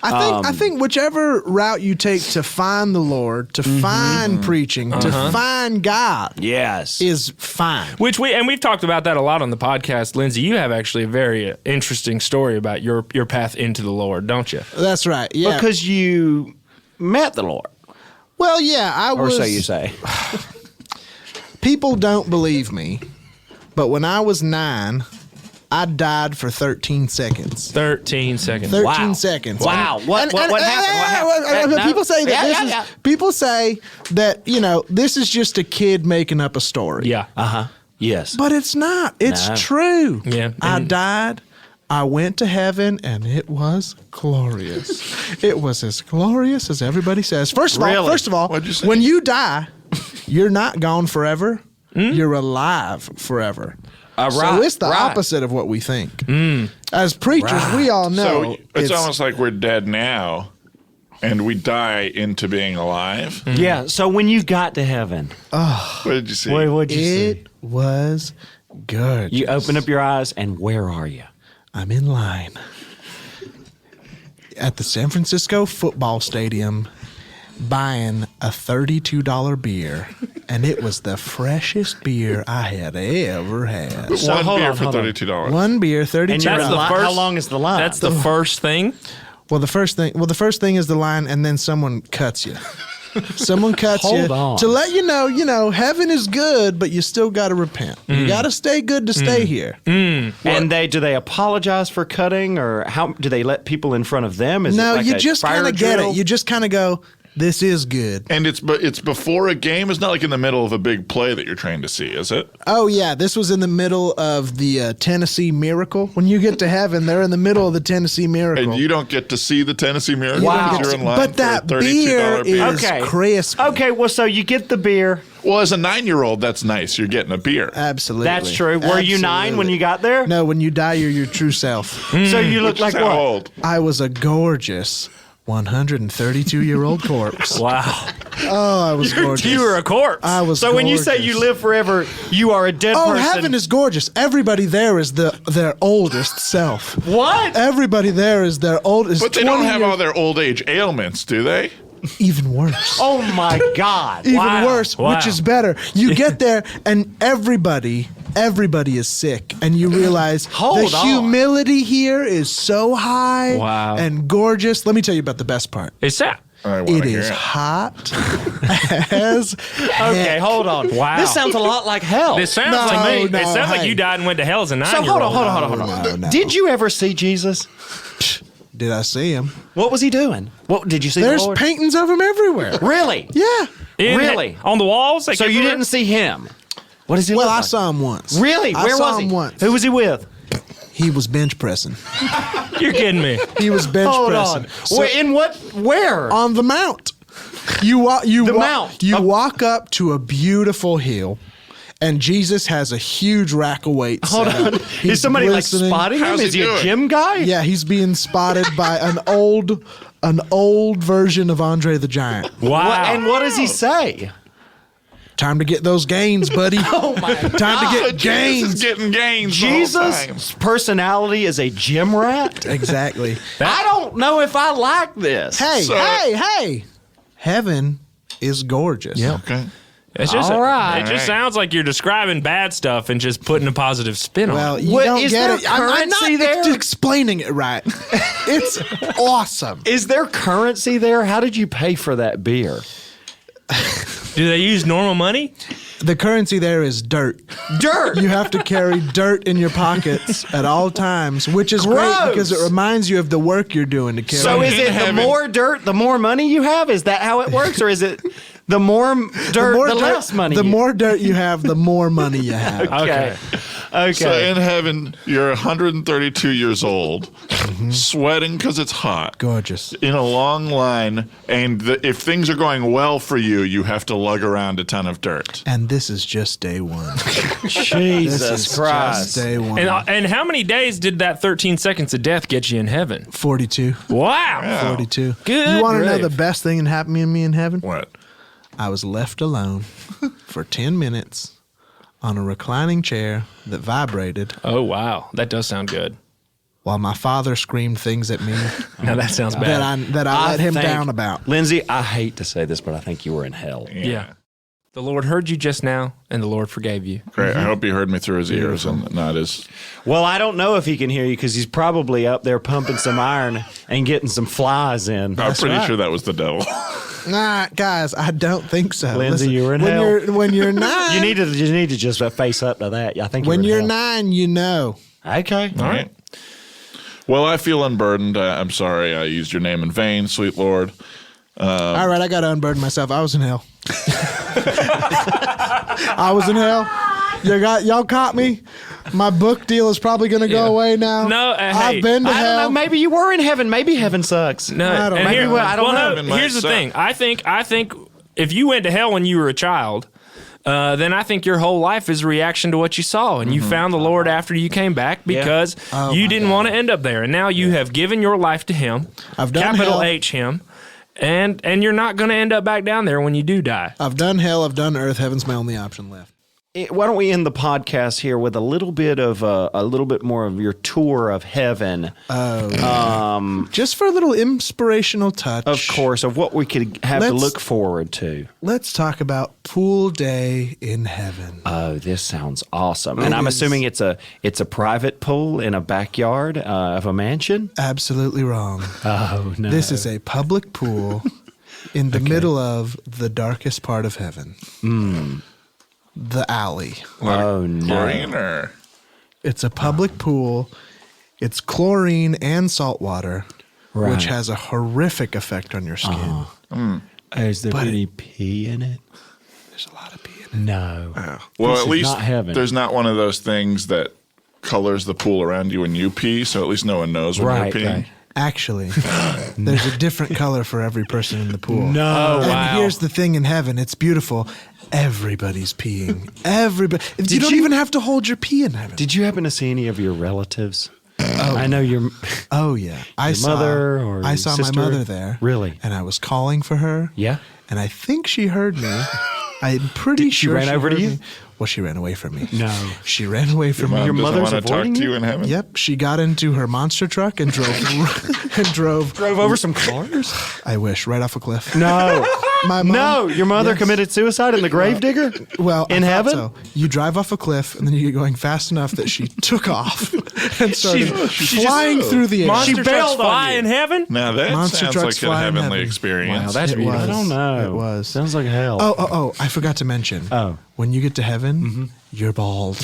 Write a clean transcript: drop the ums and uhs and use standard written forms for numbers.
I think whichever route you take to find the Lord, to find preaching, to find God, is fine. We've talked about that a lot on the podcast. Lindsey, you have actually a very interesting story about your path into the Lord, don't you? That's right. Yeah, because you met the Lord. Well, yeah, I was. Or so you say. People don't believe me, but when I was 9. I died for 13 seconds. 13 seconds. 13 seconds. Wow. What happened? People say that people say that, this is just a kid making up a story. Yeah. Yes. But it's not. It's true. Yeah. I died. I went to heaven, and it was glorious. It was as glorious as everybody says. First of all, What'd you say? when you die, you're not gone forever. You're alive forever. So it's the opposite of what we think. As preachers, we all know. So it's almost like we're dead now, and we die into being alive. Yeah. So when you got to heaven, What did you see? what'd you see? It was good. You open up your eyes, and where are you? I'm in line at the San Francisco football stadium buying a $32 beer, and it was the freshest beer I had ever had. One beer for $32. One beer, $32. And That's the first, how long is the line? That's the first thing. Well, the first thing is the line, and then someone cuts you. Someone cuts you Hold on. to let you know, heaven is good, but you still got to repent. You got to stay good to stay here. And do they apologize for cutting, or how do they let people in front of them? Is No, it like you a just fire kind of get drill? it. You just kind of go, this is good. And it's before a game. It's not like in the middle of a big play that you're trying to see, is it? Oh, yeah. This was in the middle of the Tennessee Miracle. When you get to heaven, they're in the middle of the Tennessee Miracle. And you don't get to see the Tennessee Miracle Wow. because you're in line But for that a $32 beer beer. is crisp. Okay, well, so you get the beer. Well, as a 9-year-old, that's nice. You're getting a beer. Absolutely. That's true. Were you 9 when you got there? No, when you die, you're your true self. So you look like How what? old? I was a gorgeous 132-year-old corpse. Wow. Oh, I was gorgeous. You were a corpse. I was So when you say gorgeous. you live forever, you are a dead Oh, person. heaven is gorgeous. Everybody there is their oldest self. What? Everybody there is their oldest. But they don't have all their old age ailments, do they? Even worse. Oh my God. Even Wow. worse, Wow. which is better. You get there and everybody is sick, and you realize Hold the on. humility here is so high Wow. and gorgeous. Let me tell you about the best part. It's that. I wanna It hear is it. hot as Okay, heck. hold on. Wow. This sounds a lot like hell. It sounds No, like me. no, It sounds like hey. you died and went to hell as a 9-year-old. So hold on. No. Did you ever see Jesus? Did I see him? What was he doing? What did you see? There's the Lord? paintings of him everywhere. Really? Yeah. Really? On the walls? Like So you everywhere? didn't see him? What does he Well, look I like? saw him once. Really? I Where saw was he? him once. Who was he with? He was bench pressing. You're kidding me. He was bench Hold pressing. on. So- Where? on the mount. Mount. You walk up to a beautiful hill, and Jesus has a huge rack of weights. Hold set up. on. He's Is somebody glistening. like spotting him? How's Is he he a doing? gym guy? Yeah, he's being spotted by an old version of Andre the Giant. Wow. And what does he say? Time to get those gains, buddy. Oh my Time to Oh, get Jesus gains. is getting gains the whole time. Jesus' personality is a gym rat? Exactly. I don't know if I like this. Hey, So- hey. Heaven is gorgeous. Okay. It's just All right. It just sounds like you're describing bad stuff and just putting a positive spin Well, on it. you What, don't is get there it. I'm not currency there? explaining it right. It's awesome. Is there currency there? How did you pay for that beer? Do they use normal money? The currency there is dirt. Dirt. You have to carry dirt in your pockets at all times, which is great Gross. because it reminds you of the work you're doing to carry. So it. is it the heaven- more dirt, the more money you have? Is that how it works? Or is it the more dirt, the less money? The more dirt you have, the more money you have. Okay. Okay. So in heaven, you're 132 years old, sweating because it's hot, Gorgeous. in a long line, and if things are going well for you, you have to lug around a ton of dirt. And this is just day one. This Jesus is Christ. just day one. And how many days did that 13 seconds of death get you in heaven? 42. Wow. 42. Good You want to know grief. the best thing that happened to me in heaven? What? I was left alone for 10 minutes on a reclining chair that vibrated. Oh, wow. That does sound good. while my father screamed things at me Now that sounds bad. that I let him down about. Linsey, I hate to say this, but I think you were in hell. Yeah. The Lord heard you just now, and the Lord forgave you. Great. I hope he heard me through his ears and not his. Well, I don't know if he can hear you because he's probably up there pumping some iron and getting some flies in. I'm pretty sure that was the devil. Nah, guys, I don't think so. Linsey, you were in when hell. When you're 9, You need to just face up to that. I think when you're you're in hell. 9, you know. Okay. All right. Well, I feel unburdened. I'm sorry I used your name in vain, sweet Lord. All right, I got to unburden myself. I was in hell. I was in hell. Y'all caught me. My book deal is probably going to go away now. No, hey, I've been to I hell. don't know. Maybe you were in heaven. Maybe heaven sucks. No, I don't and know. here- I don't know. Heaven might Here's the suck. thing. I think if you went to hell when you were a child, then I think your whole life is a reaction to what you saw, and you found the Lord after you came back because you didn't want to end up there, and now you have given your life to Him. I've done capital hell. H Him, and you're not going to end up back down there when you do die. I've done hell. I've done earth. Heaven's my only option left. Why don't we end the podcast here with a little bit more of your tour of heaven? Just for a little inspirational touch. Of course, of what we could have to Let's- look forward to. Let's talk about pool day in heaven. Oh, this sounds awesome! And I'm is. assuming it's a private pool in a backyard of a mansion. Absolutely wrong. Oh no! This is a public pool in the middle of the darkest part of heaven. The alley. Oh no! Chlorine or? It's a public pool. It's chlorine and salt water, Right. which has a horrific effect on your skin. Is there any pee in it? There's a lot of pee in it. No. Well, This at is least not heaven. there's not one of those things that colors the pool around you when you pee, so at least no one knows when Right, you're peeing. right. Actually, there's a different color for every person in the pool. No. And here's the thing in heaven, it's beautiful. Everybody's peeing. Everybody. You don't even have to hold your pee in heaven. Did you happen to see any of your relatives? I know your. Oh yeah, I saw mother or I saw sister? my mother there. Really? And I was calling for her. Yeah. And I think she heard me. I'm pretty She sure ran over to heard you? me. Well, she ran away from me. No. She ran away from me. Mom doesn't mother's want to talk avoiding to you? you in heaven. Yep, she got into her monster truck and drove over some cars? I wish right off a cliff. No. My mom, No, your mother Yes. committed suicide in the gravedigger? Well, in I thought heaven? so. You drive off a cliff and then you get going fast enough that she took off and started flying through the air. Monster trucks bailed on fly you. in heaven? Now that Monster sounds trucks like a fly in heavenly heaven. experience. Wow, that's It beautiful. was. I don't know. It was. Sounds like hell. Oh, I forgot to mention. Oh. When you get to heaven, you're bald.